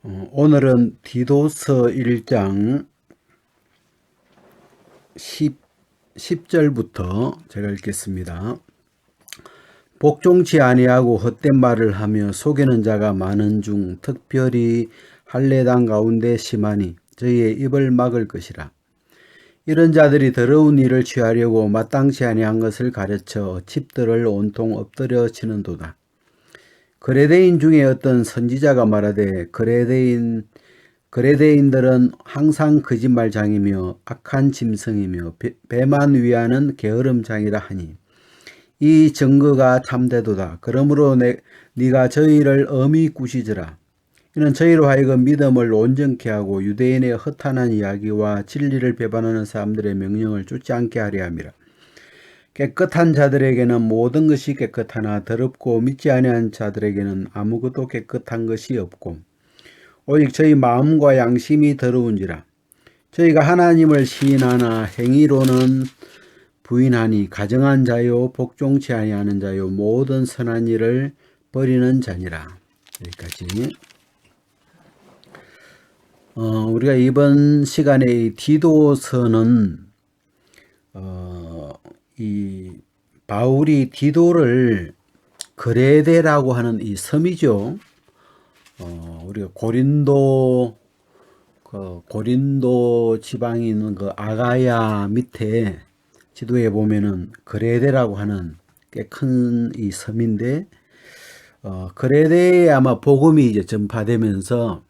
오늘은 디도서 1장 10절부터 제가 읽겠습니다. 복종치 아니하고 헛된 말을 하며 속이는 자가 많은 중 특별히 할례당 가운데 심하니 저희의 입을 막을 것이라. 이런 자들이 더러운 일을 취하려고 마땅치 아니한 것을 가르쳐 집들을 온통 엎드려 치는도다. 그레데인 중에 어떤 선지자가 말하되 그레데인들은 항상 거짓말장이며 악한 짐승이며 배만 위하는 게으름장이라 하니 이 증거가 참되도다. 그러므로 네가 저희를 엄히 꾸짖으라. 이는 저희로 하여금 믿음을 온전케 하고 유대인의 허탄한 이야기와 진리를 배반하는 사람들의 명령을 쫓지 않게 하려 함이라. 깨끗한 자들에게는 모든 것이 깨끗하나 더럽고 믿지 아니한 자들에게는 아무것도 깨끗한 것이 없고 오직 저희 마음과 양심이 더러운지라. 저희가 하나님을 시인하나 행위로는 부인하니 가정한 자요 복종치 아니하는 자요 모든 선한 일을 버리는 자니라. 여기까지. 우리가 이번 시간에 이 디도서는 이 바울이 디도를 그레데라고 하는 이 섬이죠. 우리가 고린도 지방에 있는 그 아가야 밑에 지도에 보면은 그레데라고 하는 꽤 큰 이 섬인데, 그레데에 아마 복음이 이제 전파되면서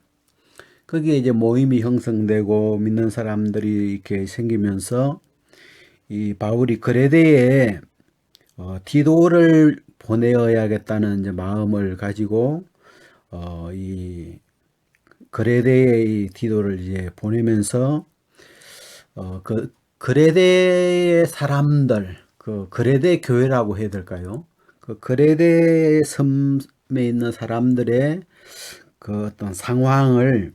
거기에 이제 모임이 형성되고 믿는 사람들이 이렇게 생기면서 이 바울이 그레데에 디도를 보내어야겠다는 이제 마음을 가지고 이 그레데에 이 디도를 이제 보내면서 그 그레데의 사람들, 그 그레데 교회라고 해야 될까요? 그 그레데 섬에 있는 사람들의 그 어떤 상황을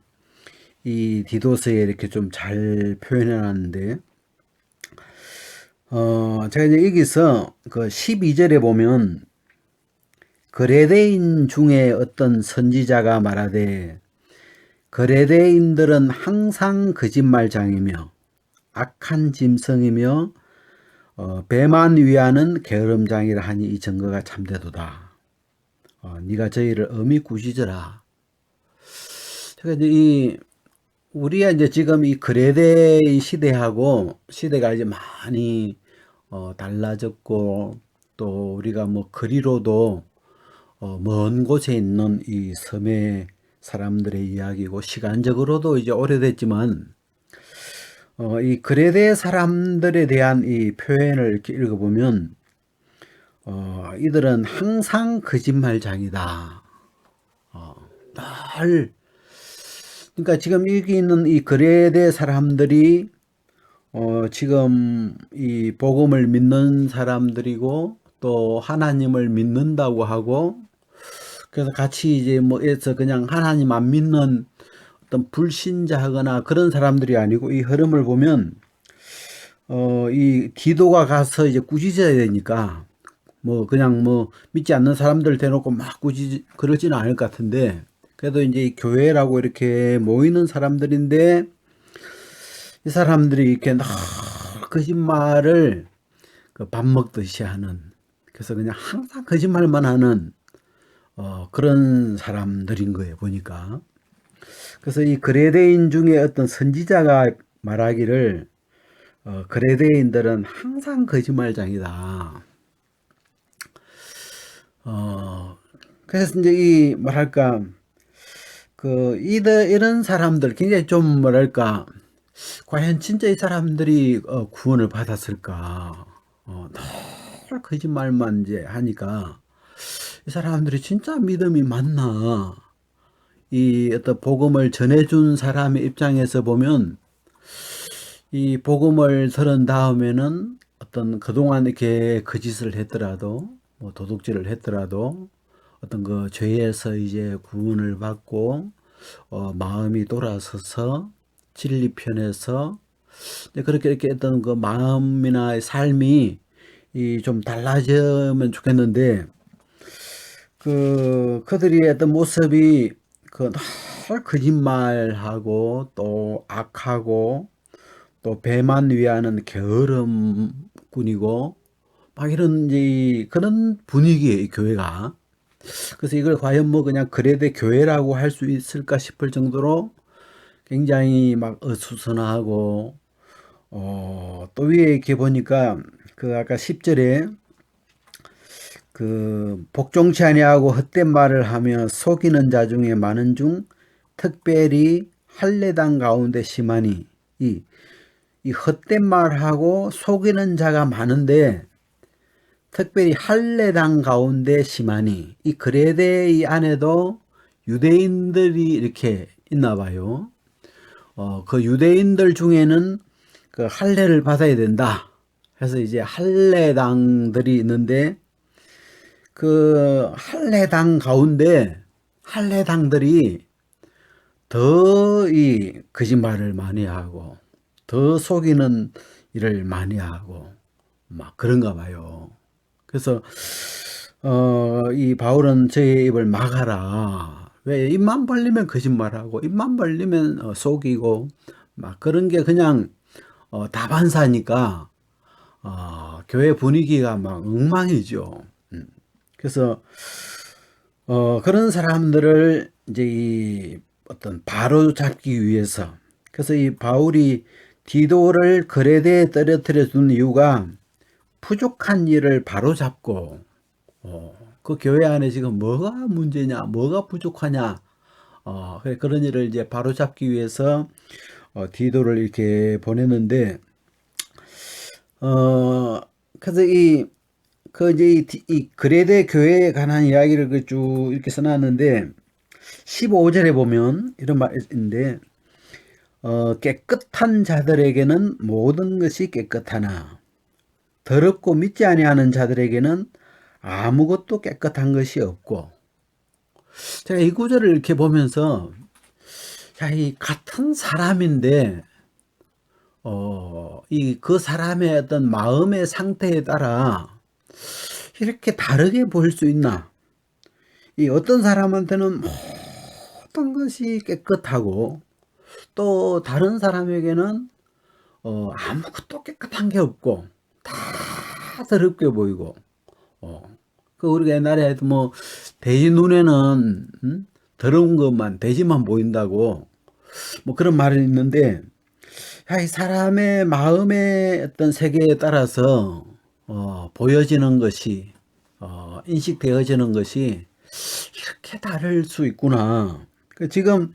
이 디도서에 이렇게 좀 잘 표현해 놨는데, 제가 이제 여기서 그 12절에 보면 그레데인 중에 어떤 선지자가 말하되 그레데인들은 항상 거짓말장이며 악한 짐승이며 배만 위하는 게으름장이라 하니 이 증거가 참되도다. 네가 저희를 엄히 꾸짖으라. 제가 이제 우리가 이제 지금 이 그레데 시대하고 시대가 이제 많이 달라졌고, 또 우리가 뭐 거리로도 먼 곳에 있는 이 섬의 사람들의 이야기고, 시간적으로도 이제 오래됐지만 이 그레데 사람들에 대한 이 표현을 이렇게 읽어보면 이들은 항상 거짓말장이다. 늘, 그러니까 지금 여기 있는 이 그레데 사람들이 지금 이 복음을 믿는 사람들이고 또 하나님을 믿는다고 하고, 그래서 같이 이제 뭐해서 그냥 하나님 안 믿는 어떤 불신자하거나 그런 사람들이 아니고, 이 흐름을 보면 이 디도가 가서 이제 꾸짖어야 되니까 뭐 그냥 뭐 믿지 않는 사람들 대놓고 막 그러지는 않을 것 같은데, 그래도 이제 이 교회라고 이렇게 모이는 사람들인데 이 사람들이 이렇게 늘 거짓말을 밥 먹듯이 하는, 그래서 그냥 항상 거짓말만 하는 그런 사람들인 거예요, 보니까. 그래서 이 그레데인 중에 어떤 선지자가 말하기를 그레데인들은 항상 거짓말장이다. 그래서 이제 이 뭐랄까 이런 사람들 굉장히 좀 뭐랄까, 과연 진짜 이 사람들이 구원을 받았을까? 늘 거짓말만 이제 하니까 이 사람들이 진짜 믿음이 맞나? 이 어떤 복음을 전해준 사람의 입장에서 보면 이 복음을 들은 다음에는 어떤 그동안 이렇게 거짓을 했더라도, 뭐 도둑질을 했더라도 어떤 그 죄에서 이제 구원을 받고 마음이 돌아서서 진리 편에서 그렇게 이렇게 어떤 그 마음이나 삶이 좀 달라지면 좋겠는데, 그들이 어떤 모습이 거짓말하고 또 악하고 또 배만 위하는 게으름꾼이고 막 이런 이제 그런 분위기예요, 이 교회가. 그래서 이걸 과연 뭐 그냥 그래도 교회라고 할 수 있을까 싶을 정도로 굉장히 막 어수선하고 또 위에 이렇게 보니까 그 아까 10절에 그 복종치 아니하고 헛된 말을 하며 속이는 자 중에 많은 중 특별히 할례당 가운데 심하니 이 헛된 말하고 속이는 자가 많은데 특별히 할례당 가운데 심하니 이 그레데 이 안에도 유대인들이 이렇게 있나 봐요. 그 유대인들 중에는 그 할례를 받아야 된다. 그래서 이제 할례당들이 있는데 그 할례당 가운데 할례당들이 더 이 거짓말을 많이 하고 더 속이는 일을 많이 하고 막 그런가 봐요. 그래서 이 바울은 저의 입을 막아라. 왜 입만 벌리면 거짓말하고 입만 벌리면 속이고 막 그런 게 그냥 다반사니까 교회 분위기가 막 엉망이죠. 그래서 그런 사람들을 이제 이 어떤 바로 잡기 위해서 그래서 이 바울이 디도를 그레데에 떨어뜨려 둔 이유가 부족한 일을 바로 잡고 그 교회 안에 지금 뭐가 문제냐, 뭐가 부족하냐, 그런 일을 이제 바로 잡기 위해서 디도를 이렇게 보냈는데, 그래서 이제 이 그레데 교회에 관한 이야기를 쭉 이렇게 써놨는데, 15절에 보면 이런 말인데, 깨끗한 자들에게는 모든 것이 깨끗하나, 더럽고 믿지 아니하는 자들에게는 아무것도 깨끗한 것이 없고 제가 이 구절을 이렇게 보면서 이 같은 사람인데 이 그 사람의 어떤 마음의 상태에 따라 이렇게 다르게 보일 수 있나? 이 어떤 사람한테는 모든 것이 깨끗하고 또 다른 사람에게는 아무것도 깨끗한 게 없고 다 더럽게 보이고 그 우리가 옛날에 뭐 돼지 눈에는 더러운 것만 돼지만 보인다고 뭐 그런 말이 있는데 이 사람의 마음의 어떤 세계에 따라서 보여지는 것이 인식되어지는 것이 이렇게 다를 수 있구나. 지금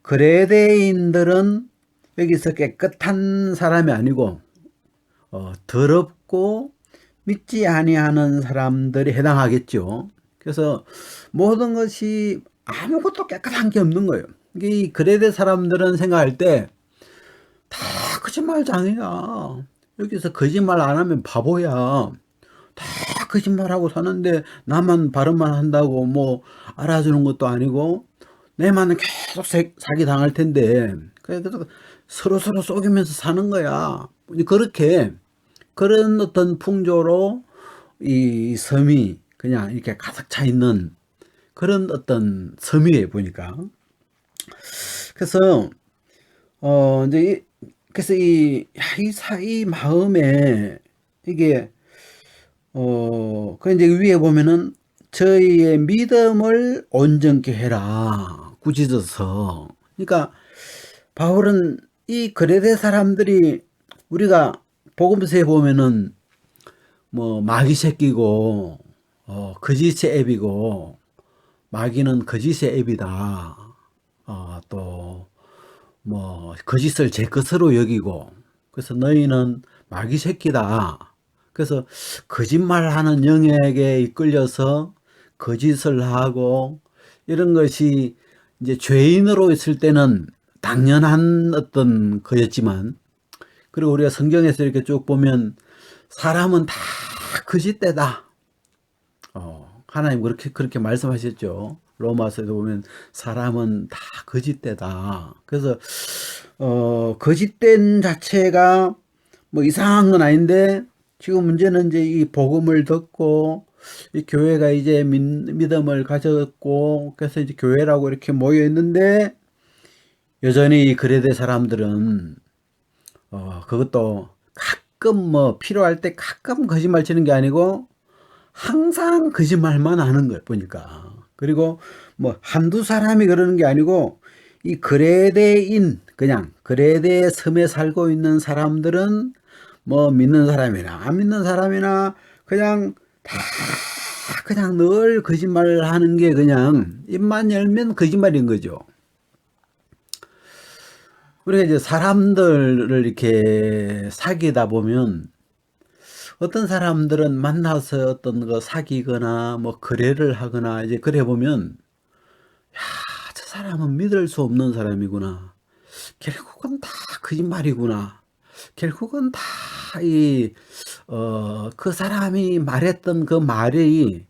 그레데인들은 여기서 깨끗한 사람이 아니고 더럽고 믿지 아니하는 사람들이 해당하겠죠. 그래서 모든 것이 아무것도 깨끗한 게 없는 거예요. 이 그레데 사람들은 생각할 때 다 거짓말장이야. 여기서 거짓말 안 하면 바보야. 다 거짓말하고 사는데 나만 바른말 한다고 뭐 알아주는 것도 아니고 내만 계속 사기 당할 텐데 그래서 서로 속이면서 사는 거야. 그렇게 그런 어떤 풍조로 이 섬이 그냥 이렇게 가득 차 있는 그런 어떤 섬이에요, 보니까. 그래서, 이제, 그래서 이 마음에 이게, 그 이제 위에 보면은 저희의 믿음을 온전케 해라. 꾸짖어서. 그러니까 바울은 이 그레데 사람들이 우리가 복음서에 보면은 뭐 마귀 새끼고 거짓의 애비고 마귀는 거짓의 애비다. 또 뭐 거짓을 제 것으로 여기고 그래서 너희는 마귀 새끼다. 그래서 거짓말하는 영역에 이끌려서 거짓을 하고 이런 것이 이제 죄인으로 있을 때는 당연한 어떤 거였지만 그리고 우리가 성경에서 이렇게 쭉 보면 사람은 다 거짓되다. 하나님 그렇게 말씀하셨죠. 로마서에도 보면 사람은 다 거짓되다. 그래서 거짓된 자체가 뭐 이상한 건 아닌데 지금 문제는 이제 이 복음을 듣고 이 교회가 이제 믿음을 가졌고 그래서 이제 교회라고 이렇게 모여 있는데 여전히 이 그레데 사람들은 그것도 가끔 뭐 필요할 때 가끔 거짓말 치는 게 아니고 항상 거짓말만 하는 거예요, 보니까. 그리고 뭐 한두 사람이 그러는 게 아니고 이 그레데인, 그냥 그레데 섬에 살고 있는 사람들은 뭐 믿는 사람이나 안 믿는 사람이나 그냥 다 그냥 늘 거짓말을 하는 게 그냥 입만 열면 거짓말인 거죠. 우리가 이제 사람들을 이렇게 사귀다 보면 어떤 사람들은 만나서 어떤 거 사귀거나 뭐 거래를 하거나 이제 그래 보면 야, 저 사람은 믿을 수 없는 사람이구나. 결국은 다 거짓말이구나. 결국은 다 그 사람이 말했던 그 말이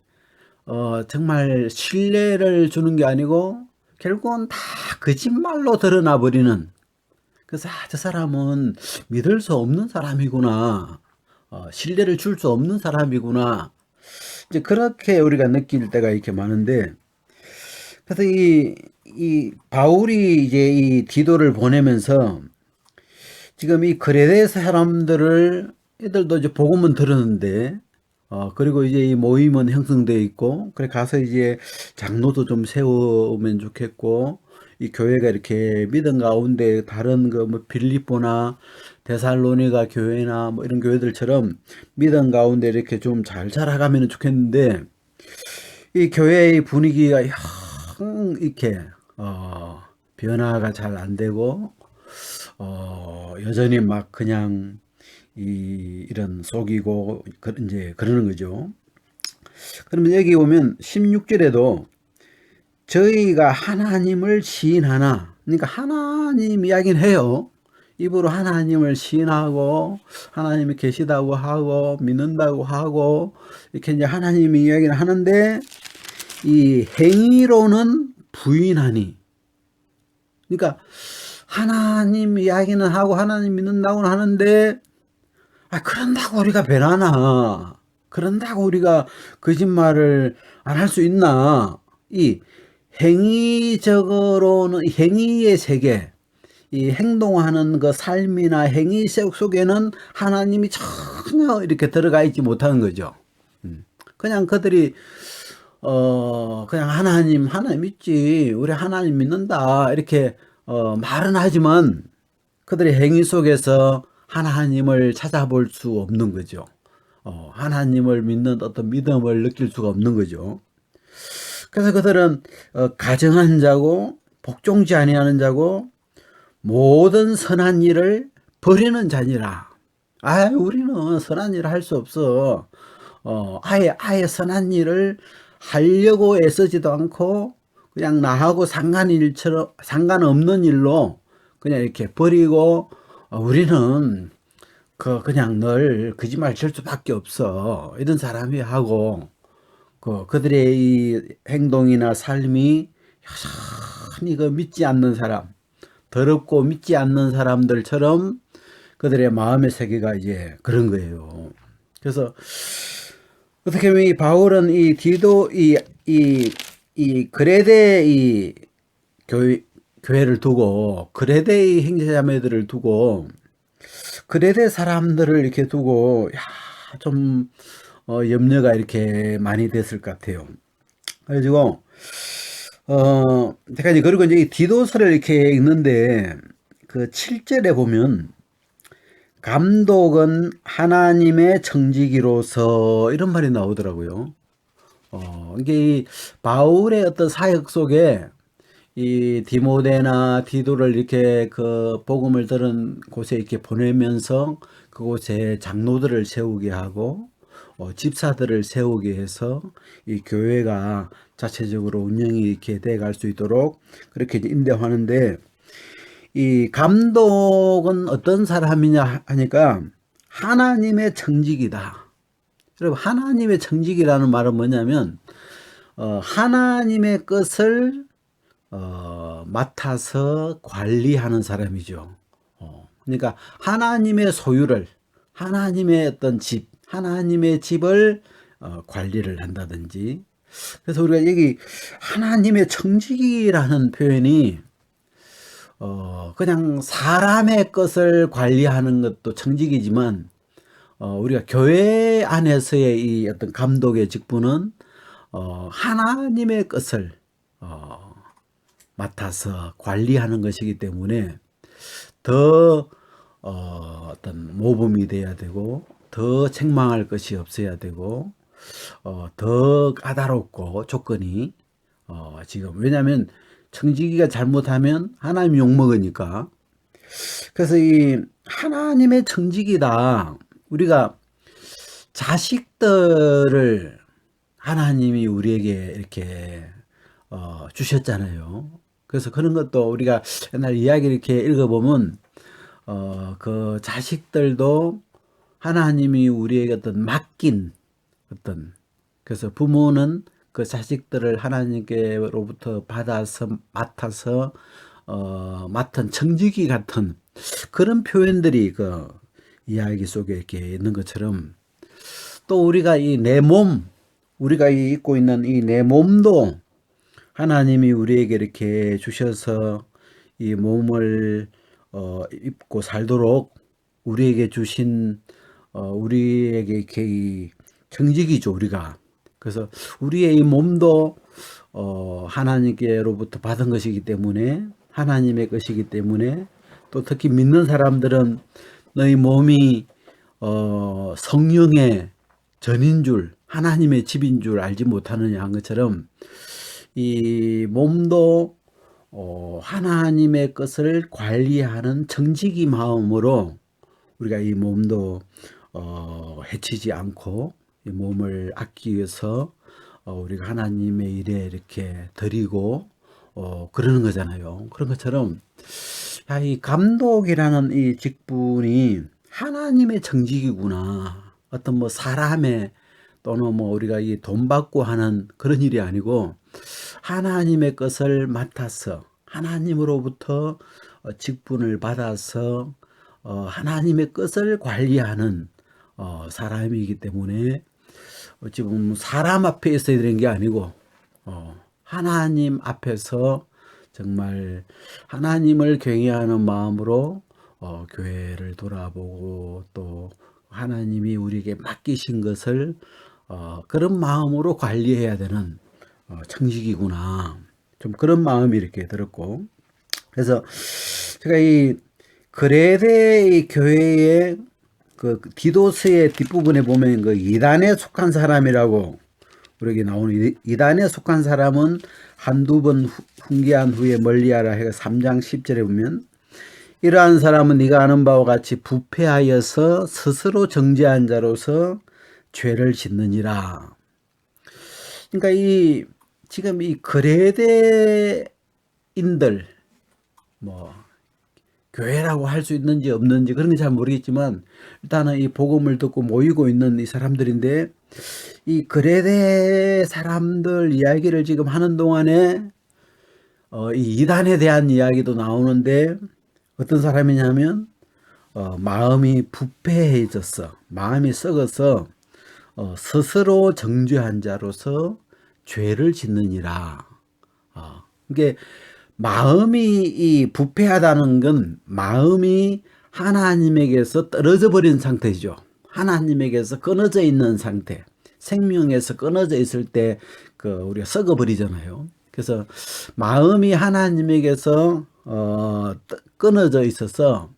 정말 신뢰를 주는 게 아니고 결국은 다 거짓말로 드러나 버리는. 그래서 저 사람은 믿을 수 없는 사람이구나. 신뢰를 줄 수 없는 사람이구나. 이제 그렇게 우리가 느낄 때가 이렇게 많은데, 그래서 이 바울이 이제 이 디도를 보내면서 지금 이 그레데 사람들을 애들도 이제 복음은 들었는데, 그리고 이제 이 모임은 형성되어 있고, 그래 가서 이제 장로도 좀 세우면 좋겠고, 이 교회가 이렇게 믿음 가운데 다른 그 뭐 빌립보나 데살로니가 교회나 뭐 이런 교회들처럼 믿음 가운데 이렇게 좀 잘 자라가면 좋겠는데, 이 교회의 분위기가 영 이렇게 변화가 잘 안 되고 여전히 막 그냥 이런 속이고 이제 그러는 거죠. 그러면 여기 보면 16절에도 저희가 하나님을 시인하나, 그러니까 하나님 이야기는 해요. 입으로 하나님을 시인하고 하나님이 계시다고 하고 믿는다고 하고 이렇게 이제 하나님 이야기를 하는데 이 행위로는 부인하니, 그러니까 하나님 이야기는 하고 하나님 믿는다고는 하는데 그런다고 우리가 변하나? 그런다고 우리가 거짓말을 안 할 수 있나? 이 행위적으로는 행위의 세계, 이 행동하는 그 삶이나 행위 속에는 하나님이 전혀 이렇게 들어가 있지 못하는 거죠. 그냥 그들이 그냥 하나님 있지, 우리 하나님 믿는다 이렇게 말은 하지만 그들의 행위 속에서 하나님을 찾아볼 수 없는 거죠. 하나님을 믿는 어떤 믿음을 느낄 수가 없는 거죠. 그래서 그들은 가정한 자고 복종지 아니하는 자고 모든 선한 일을 버리는 자니라. 우리는 선한 일을 할 수 없어. 아예 선한 일을 하려고 애쓰지도 않고 그냥 나하고 상관없는 일로 그냥 이렇게 버리고 우리는 그냥 늘 거짓말 칠 수밖에 없어. 이런 사람이 하고 그들의 이 행동이나 삶이 여전히 그 믿지 않는 사람, 더럽고 믿지 않는 사람들처럼 그들의 마음의 세계가 이제 그런 거예요. 그래서 어떻게 보면 이 바울은 이 디도 이 그레데 이 교회를 두고 그레데의 형제자매들을 두고 그레데 사람들을 이렇게 두고 좀 염려가 이렇게 많이 됐을 것 같아요. 그래가지고 제가 이제 그리고 이제 이 디도서를 이렇게 읽는데 그 7절에 보면 감독은 하나님의 청지기로서 이런 말이 나오더라고요. 이게 이 바울의 어떤 사역 속에 이 디모데나 디도를 이렇게 그 복음을 들은 곳에 이렇게 보내면서 그곳에 장로들을 세우게 하고 집사들을 세우게 해서 이 교회가 자체적으로 운영이 이렇게 돼 갈 수 있도록 그렇게 인도하는데, 이 감독은 어떤 사람이냐 하니까 하나님의 청직이다. 여러분, 하나님의 청직이라는 말은 뭐냐면 하나님의 것을 맡아서 관리하는 사람이죠. 그러니까 하나님의 소유를, 하나님의 어떤 집, 하나님의 집을 관리를 한다든지. 그래서 우리가 여기 하나님의 청지기라는 표현이 그냥 사람의 것을 관리하는 것도 청직이지만, 우리가 교회 안에서의 이 어떤 감독의 직분은, 하나님의 것을, 맡아서 관리하는 것이기 때문에 더, 어떤 모범이 돼야 되고, 더 책망할 것이 없어야 되고, 더 까다롭고 조건이, 지금, 왜냐하면 청지기가 잘못하면 하나님 욕먹으니까. 그래서 이 하나님의 청지기다. 우리가 자식들을 하나님이 우리에게 이렇게 주셨잖아요. 그래서 그런 것도 우리가 옛날 이야기 이렇게 읽어보면 그 자식들도 하나님이 우리에게 어떤 맡긴 어떤, 그래서 부모는 그 자식들을 하나님께로부터 받아서 맡아서 맡은 청지기 같은 그런 표현들이 그 이야기 속에 이렇게 있는 것처럼, 또 우리가 이 내 몸, 우리가 입고 있는 이 내 몸도 하나님이 우리에게 이렇게 주셔서 이 몸을 입고 살도록 우리에게 주신, 우리에게 이렇게 이 청지기죠, 우리가. 그래서 우리의 이 몸도 하나님께로부터 받은 것이기 때문에, 하나님의 것이기 때문에, 또 특히 믿는 사람들은 너희 몸이 성령의 전인 줄, 하나님의 집인 줄 알지 못하느냐 한 것처럼, 이 몸도 하나님의 것을 관리하는 청지기 마음으로 우리가 이 몸도 해치지 않고 이 몸을 아끼기 위해서 우리가 하나님의 일에 이렇게 드리고 그러는 거잖아요. 그런 것처럼, 야, 이 감독이라는 이 직분이 하나님의 청지기구나. 어떤 뭐 사람의, 또는 뭐 우리가 이 돈 받고 하는 그런 일이 아니고 하나님의 것을 맡아서 하나님으로부터 직분을 받아서 하나님의 것을 관리하는 사람이기 때문에, 어찌 보면 사람 앞에 있어야 되는 게 아니고 하나님 앞에서 정말 하나님을 경외하는 마음으로 교회를 돌아보고, 또 하나님이 우리에게 맡기신 것을 그런 마음으로 관리해야 되는 청지기구나. 좀 그런 마음이 이렇게 들었고, 그래서 제가 이 그레데 교회의 그 디도스의 뒷부분에 보면 그 이단에 속한 사람이라고 우리에게 나오는, 이단에 속한 사람은 한두 번 훈계한 후에 멀리하라 해가 3장 10절에 보면, 이러한 사람은 네가 아는 바와 같이 부패하여서 스스로 정죄한 자로서 죄를 짓느니라. 그러니까 이 지금 이 그레데인들, 뭐 교회라고 할 수 있는지 없는지 그런 게 잘 모르겠지만, 일단은 이 복음을 듣고 모이고 있는 이 사람들인데, 이 그레데 사람들 이야기를 지금 하는 동안에 이 이단에 대한 이야기도 나오는데, 어떤 사람이냐면 마음이 부패해졌어, 마음이 썩어서 스스로 정죄한 자로서 죄를 짓느니라. 이게 마음이 이 부패하다는 건 마음이 하나님에게서 떨어져 버린 상태죠. 하나님에게서 끊어져 있는 상태, 생명에서 끊어져 있을 때 그 우리가 썩어 버리잖아요. 그래서 마음이 하나님에게서 끊어져 있어서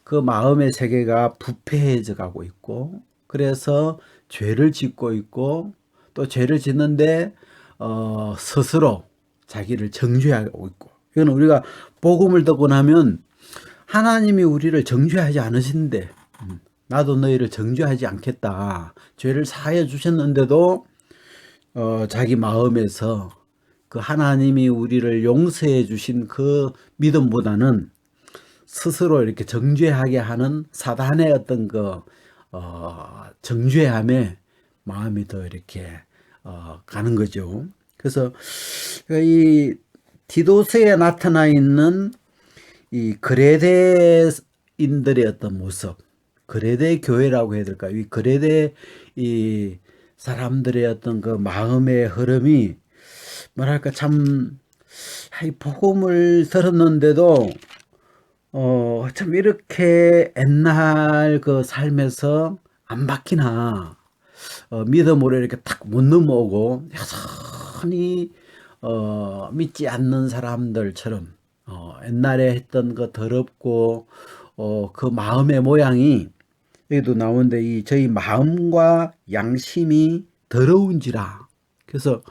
그 마음의 세계가 부패해져 가고 있고, 그래서 죄를 짓고 있고, 또 죄를 짓는데 스스로 자기를 정죄하고 있고, 이건 우리가 복음을 듣고 나면 하나님이 우리를 정죄하지 않으신데, 나도 너희를 정죄하지 않겠다, 죄를 사하여 주셨는데도 자기 마음에서 그 하나님이 우리를 용서해 주신 그 믿음보다는 스스로 이렇게 정죄하게 하는 사단의 어떤 그 정죄함에 마음이 더 이렇게 가는 거죠. 그래서 이 디도스에 나타나 있는 이 그레데인들의 어떤 모습, 그레데 교회라고 해야 될까요? 이 그레데 이 사람들의 어떤 그 마음의 흐름이 뭐랄까 참, 이 복음을 들었는데도 참 이렇게 옛날 그 삶에서 안 바뀌나, 믿음으로 이렇게 탁 못 넘어오고, 여전히, 믿지 않는 사람들처럼, 옛날에 했던 그 더럽고, 그 마음의 모양이, 여기도 나오는데, 저희 마음과 양심이 더러운지라. 그래서,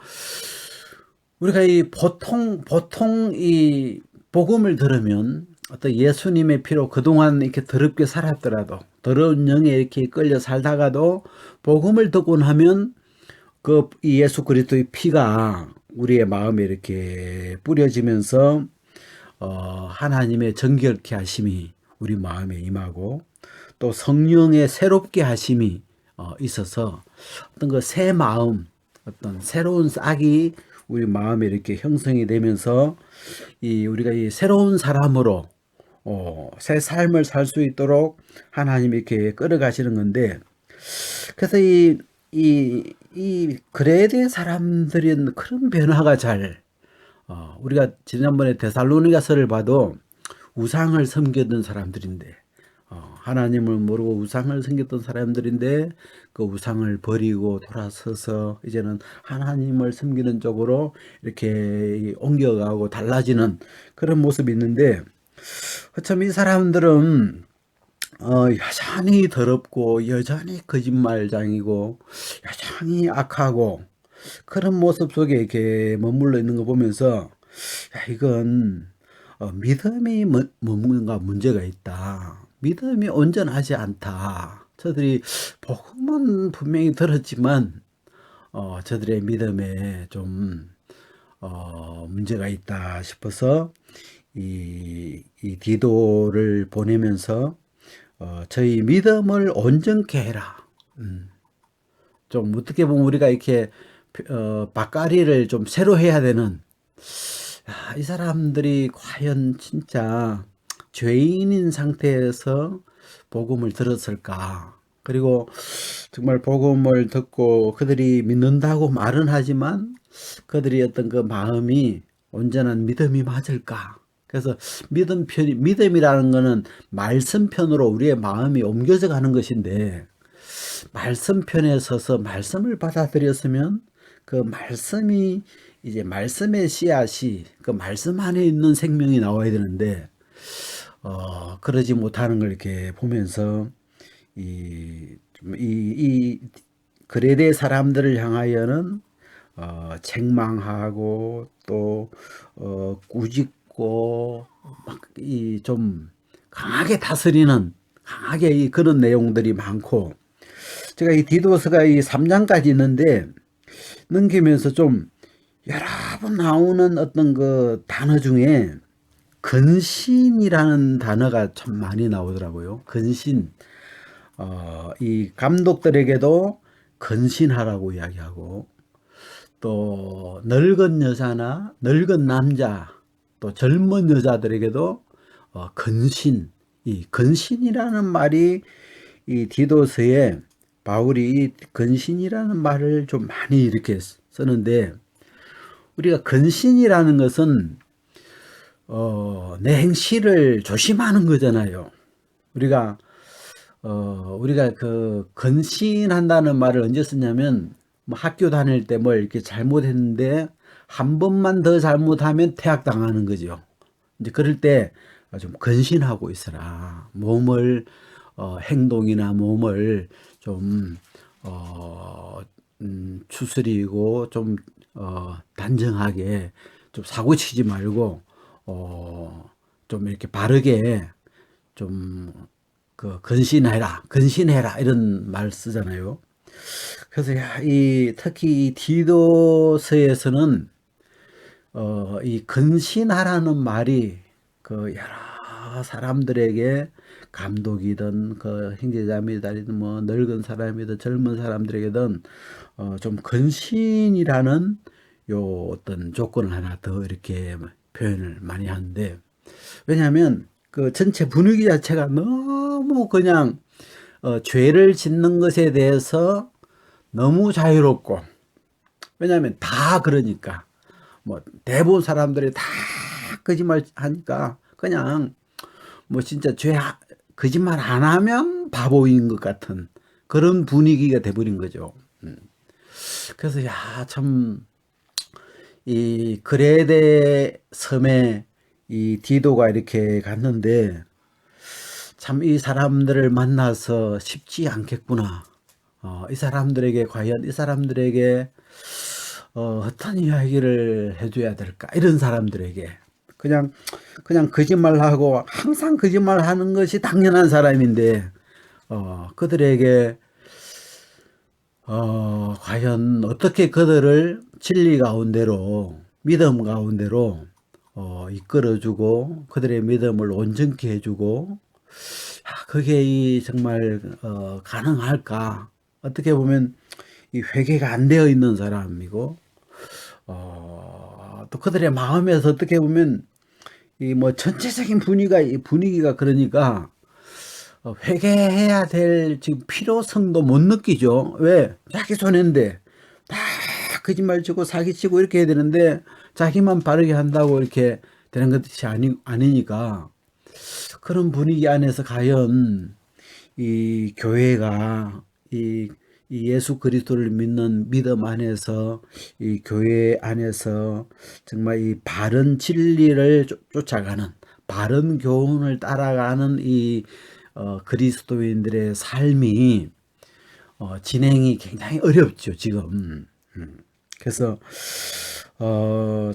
우리가 보통 이 복음을 들으면 어떤 예수님의 피로 그동안 이렇게 더럽게 살았더라도 더러운 영에 이렇게 끌려 살다가도 복음을 듣고 나면 이 예수 그리스도의 피가 우리의 마음에 이렇게 뿌려지면서 하나님의 정결케 하심이 우리 마음에 임하고 또 성령의 새롭게 하심이 있어서 어떤 그 새 마음, 어떤 새로운 싹이 우리 마음에 이렇게 형성이 되면서 우리가 이 새로운 사람으로 새 삶을 살 수 있도록 하나님이 이렇게 끌어가시는 건데, 그래서 이 그레데 사람들은 그런 변화가 우리가 지난번에 데살로니가서를 봐도 우상을 섬기던 사람들인데, 하나님을 모르고 우상을 섬겼던 사람들인데 그 우상을 버리고 돌아서서 이제는 하나님을 섬기는 쪽으로 이렇게 옮겨가고 달라지는 그런 모습이 있는데, 참 이 사람들은 여전히 더럽고 여전히 거짓말장이고 여전히 악하고 그런 모습 속에 이렇게 머물러 있는 거 보면서, 야, 이건 믿음이 뭔가 문제가 있다. 믿음이 온전하지 않다. 저들이 복음은 분명히 들었지만 저들의 믿음에 좀 문제가 있다 싶어서 이 디도를 보내면서 저희 믿음을 온전케 해라. 좀 어떻게 보면 우리가 이렇게 밭가리를 좀 새로 해야 되는, 이 사람들이 과연 진짜 죄인인 상태에서 복음을 들었을까? 그리고 정말 복음을 듣고 그들이 믿는다고 말은 하지만 그들이 어떤 그 마음이 온전한 믿음이 맞을까? 그래서 믿음이라는 거는 말씀편으로 우리의 마음이 옮겨져 가는 것인데, 말씀편에 서서 말씀을 받아들였으면 그 말씀이 이제 말씀의 씨앗이 그 말씀 안에 있는 생명이 나와야 되는데, 그러지 못하는 걸 이렇게 보면서 이 그레데 사람들을 향하여는 책망하고 또 꾸짖고 막 좀 강하게 다스리는 강하게 그런 내용들이 많고, 제가 이 디도서가 이 3장까지 있는데 넘기면서 좀 여러 번 나오는 어떤 그 단어 중에 근신이라는 단어가 참 많이 나오더라고요. 근신. 이 감독들에게도 근신하라고 이야기하고, 또 늙은 여자나 늙은 남자, 또 젊은 여자들에게도 근신. 이 근신이라는 말이 이 디도서에 바울이 이 근신이라는 말을 좀 많이 이렇게 쓰는데, 우리가 근신이라는 것은 내 행실을 조심하는 거잖아요. 우리가 그 근신한다는 말을 언제 쓰냐면, 뭐 학교 다닐 때 뭘 이렇게 잘못했는데 한 번만 더 잘못하면 퇴학당하는 거죠. 이제 그럴 때 좀 근신하고 있어라. 몸을 행동이나 몸을 좀 추스리고 좀 단정하게 좀 사고치지 말고 좀 이렇게 바르게 좀 근신해라 이런 말 쓰잖아요. 그래서 특히 이 디도서에서는 이 근신하라는 말이 그 여러 사람들에게, 감독이든 그 형제자매들이든 뭐 늙은 사람이든 젊은 사람들에게든 좀 근신이라는 요 어떤 조건을 하나 더 이렇게 표현을 많이 하는데, 왜냐하면 그 전체 분위기 자체가 너무 그냥 죄를 짓는 것에 대해서 너무 자유롭고, 왜냐하면 다 그러니까 뭐 대부분 사람들이 다 거짓말 하니까 그냥 뭐 진짜 거짓말 안 하면 바보인 것 같은 그런 분위기가 돼버린 거죠. 그래서 야, 참, 이 그레데 섬에 이 디도가 이렇게 갔는데 참 이 사람들을 만나서 쉽지 않겠구나. 이 사람들에게 과연 이 사람들에게 어떤 이야기를 해줘야 될까? 이런 사람들에게 그냥 거짓말하고 항상 거짓말하는 것이 당연한 사람인데 그들에게 과연 어떻게 그들을 진리 가운데로 믿음 가운데로 이끌어주고 그들의 믿음을 온전케 해주고 그게 정말 가능할까? 어떻게 보면 이 회개가 안 되어 있는 사람이고 또 그들의 마음에서 어떻게 보면 이 뭐 전체적인 분위기가 그러니까 회개해야 될 지금 필요성도 못 느끼죠. 왜? 자기 손해인데 다 거짓말 치고 사기치고 이렇게 해야 되는데 자기만 바르게 한다고 이렇게 되는 것이 아니니까 그런 분위기 안에서 과연 이 교회가 이 예수 그리스도를 믿는 믿음 안에서 이 교회 안에서 정말 이 바른 진리를 쫓아가는 바른 교훈을 따라가는 이 그리스도인들의 삶이 진행이 굉장히 어렵죠 지금. 그래서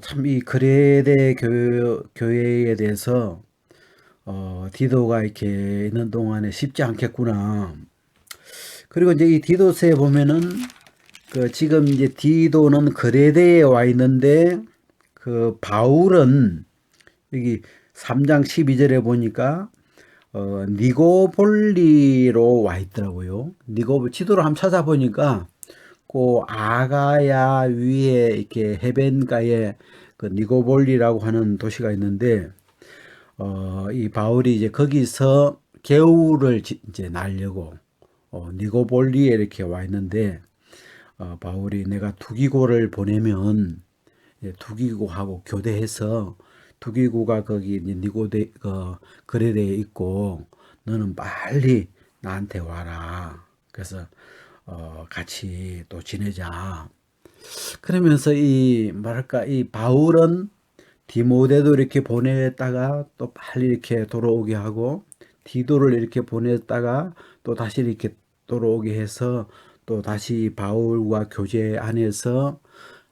참 이 그레데 교회에 대해서 디도가 이렇게 있는 동안에 쉽지 않겠구나. 그리고 이제 이 디도서에 보면은 그 지금 이제 디도는 그레데에 와 있는데 그 바울은 여기 3장 12절에 보니까 니고볼리로 와 있더라고요. 지도를 한번 찾아보니까 그 아가야 위에 이렇게 해변가에 그 니고볼리라고 하는 도시가 있는데 이 바울이 이제 거기서 겨울을 이제 날려고 니고볼리에 이렇게 와 있는데 바울이 내가 두기고를 보내면 두기고하고 교대해서 두기고가 거기 그레데에 있고 너는 빨리 나한테 와라. 그래서 같이 또 지내자. 그러면서 이 바울은 디모데도 이렇게 보냈다가 또 빨리 이렇게 돌아오게 하고 디도를 이렇게 보냈다가 또 다시 이렇게 돌아오게 해서 또 다시 바울과 교제 안에서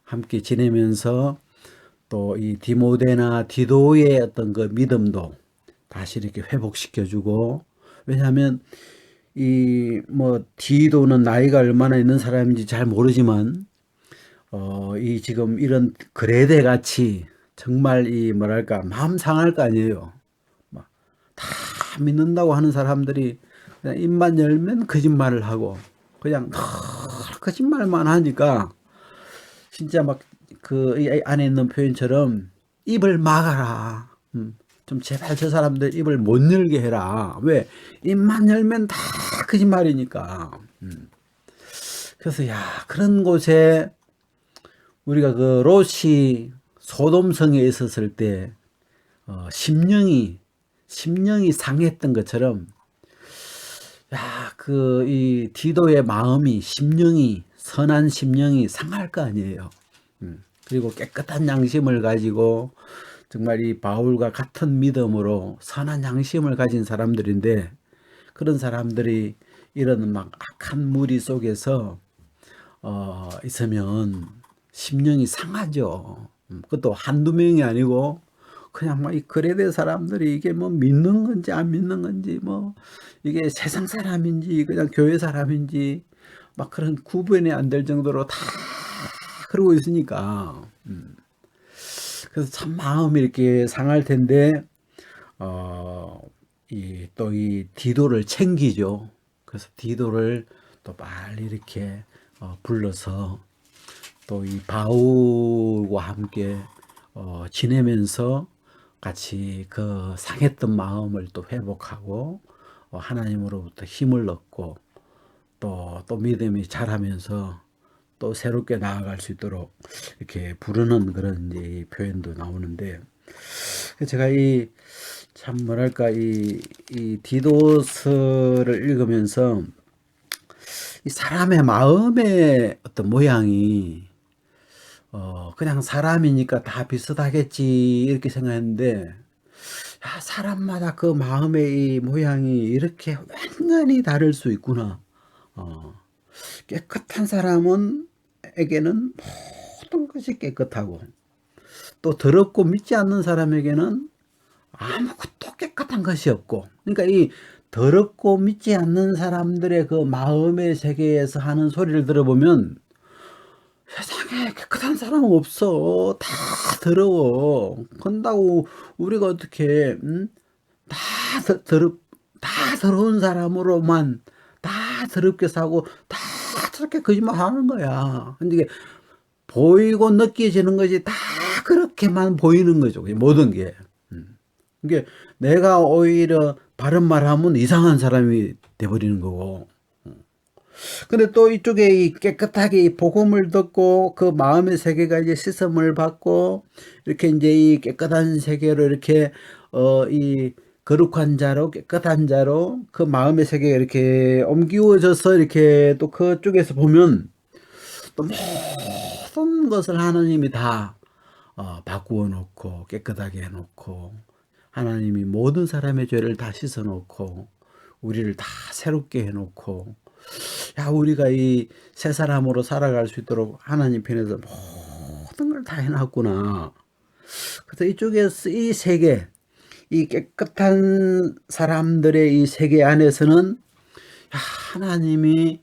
함께 지내면서 또 이 디모데나 디도의 어떤 그 믿음도 다시 이렇게 회복시켜주고 왜냐하면 이 뭐 디도는 나이가 얼마나 있는 사람인지 잘 모르지만 이 지금 이런 그레데 같이 정말 이 뭐랄까 마음 상할 거 아니에요. 막 다 믿는다고 하는 사람들이 그냥 입만 열면 거짓말을 하고 그냥 거짓말만 하니까 진짜 막 그 안에 있는 표현처럼 입을 막아라. 좀 제발 저 사람들 입을 못 열게 해라. 왜? 입만 열면 다 거짓말이니까. 그래서 야 그런 곳에 우리가 그 롯이 소돔성에 있었을 때 심령이 상했던 것처럼 야 그 이 디도의 마음이 선한 심령이 상할 거 아니에요. 그리고 깨끗한 양심을 가지고 정말 이 바울과 같은 믿음으로 선한 양심을 가진 사람들인데 그런 사람들이 이런 막 악한 무리 속에서 있으면 심령이 상하죠. 그것도 한두 명이 아니고 그냥 막 이 그레데 사람들이 이게 뭐 믿는 건지 안 믿는 건지 뭐 이게 세상 사람인지 그냥 교회 사람인지 막 그런 구분이 안 될 정도로 다 그러고 있으니까 그래서 참 마음이 이렇게 상할 텐데 이 디도를 챙기죠. 그래서 디도를 또 빨리 이렇게 불러서 또 이 바울과 함께 지내면서 같이 그 상했던 마음을 또 회복하고 하나님으로부터 힘을 얻고 또 믿음이 자라면서 또 새롭게 나아갈 수 있도록 이렇게 부르는 그런 이제 표현도 나오는데 제가 참 뭐랄까 이 디도서를 읽으면서 이 사람의 마음의 어떤 모양이 그냥 사람이니까 다 비슷하겠지 이렇게 생각했는데 야, 사람마다 그 마음의 이 모양이 이렇게 완전히 다를 수 있구나. 어, 깨끗한 사람은 에게는 모든 것이 깨끗하고 또 더럽고 믿지 않는 사람에게는 아무것도 깨끗한 것이 없고 그러니까 이 더럽고 믿지 않는 사람들의 그 마음의 세계에서 하는 소리를 들어보면 세상에 깨끗한 사람은 없어. 다 더러워. 그런다고 우리가 어떻게 다 다 더러운 사람으로만 다 더럽게 사고 다 저렇게 거짓말하는 거야. 근데 이게 보이고 느껴지는 것이 다 그렇게만 보이는 거죠. 모든 게. 이게 내가 오히려 바른 말하면 이상한 사람이 돼버리는 거고. 근데 또 이쪽에 이 깨끗하게 이 복음을 듣고 그 마음의 세계가 이제 씻음을 받고 이렇게 이제 이 깨끗한 세계로 이렇게 이 거룩한 자로 깨끗한 자로 그 마음의 세계가 이렇게 옮기워져서 이렇게 또 그쪽에서 보면 또 모든 것을 하나님이 다 바꾸어 놓고 깨끗하게 해 놓고 하나님이 모든 사람의 죄를 다 씻어 놓고 우리를 다 새롭게 해 놓고 야 우리가 이 새 사람으로 살아갈 수 있도록 하나님 편에서 모든 걸 다 해놨구나. 그래서 이쪽에서 이 세계 이 깨끗한 사람들의 이 세계 안에서는 야, 하나님이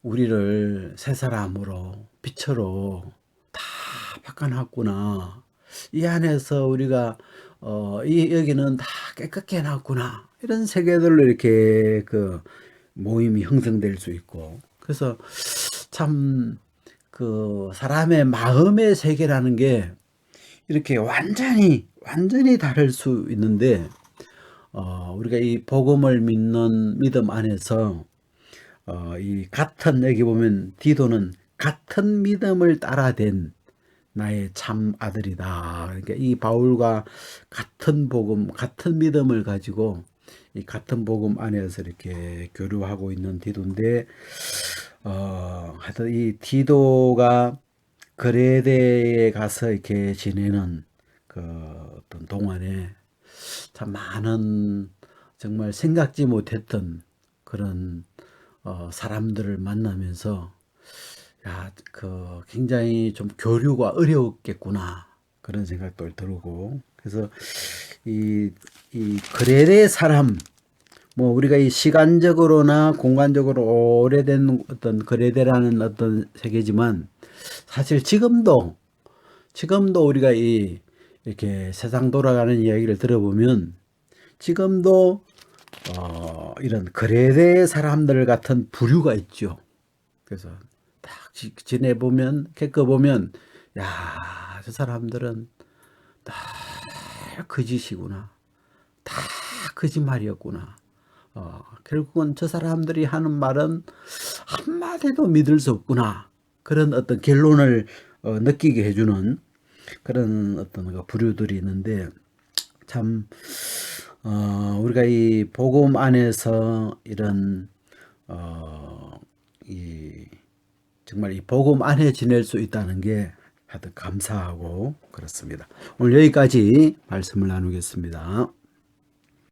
우리를 새 사람으로 빛으로 다 바꿔놨구나. 이 안에서 우리가 이 여기는 다 깨끗게 해놨구나. 이런 세계들로 이렇게 그 모임이 형성될 수 있고 그래서 참 그 사람의 마음의 세계라는 게 이렇게 완전히 다를 수 있는데 우리가 이 복음을 믿는 믿음 안에서 이 같은 여기 보면 디도는 같은 믿음을 따라된 나의 참 아들이다. 그러니까 이 바울과 같은 복음, 같은 믿음을 가지고 이 같은 복음 안에서 이렇게 교류하고 있는 디도인데, 하여튼 이 디도가 그레데에 가서 이렇게 지내는 그 어떤 동안에 참 많은 정말 생각지 못했던 그런 사람들을 만나면서 야, 그 굉장히 좀 교류가 어려웠겠구나 그런 생각도 들고 그래서 이 그레데 사람 뭐 우리가 이 시간적으로나 공간적으로 오래된 어떤 그레데라는 어떤 세계지만 사실 지금도 우리가 이 이렇게 세상 돌아가는 이야기를 들어보면 지금도 이런 그레데 사람들 같은 부류가 있죠. 그래서 딱 지내보면 겪어보면 야, 저 사람들은 다 거짓이구나. 다 거짓말이었구나. 결국은 저 사람들이 하는 말은 한마디도 믿을 수 없구나. 그런 어떤 결론을 느끼게 해주는 그런 어떤 부류들이 있는데 참 우리가 이 복음 안에서 이런 정말 이 복음 안에 지낼 수 있다는 게 하여튼 감사하고 그렇습니다. 오늘 여기까지 말씀을 나누겠습니다.